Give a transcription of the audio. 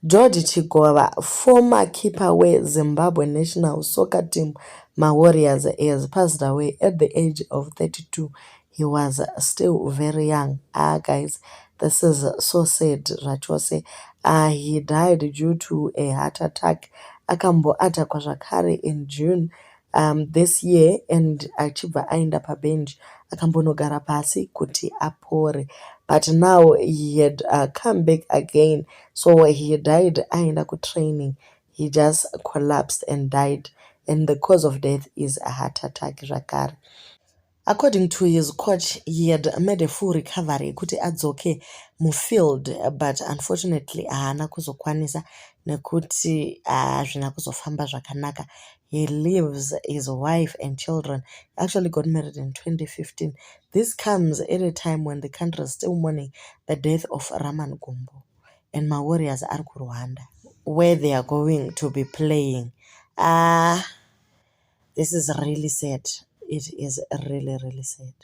George Chigova, former keeper with Zimbabwe national soccer team Warriors, has passed away at the age of 32. He was still very young. Guys, this is so sad. Rachose, he died due to a heart attack. Akambo atakwa zvakare in June this year, and achibva aenda pabench akambonogara pasi kuti apore, but now he had come back again. So he died aenda kutraining. He just collapsed and died, and the cause of death is a heart attack zvakare. According to his coach, he had made a full recovery kuti adzoke mufield, but unfortunately haana kuzokwanisa nekuti hazvina kuzofamba zvakanaka. He leaves his wife and children. Actually got married in 2015. This comes at a time when the country is still mourning the death of Raman Gumbo, and my Warriors are Rwanda, where they are going to be playing. This is really sad. It is really, really sad.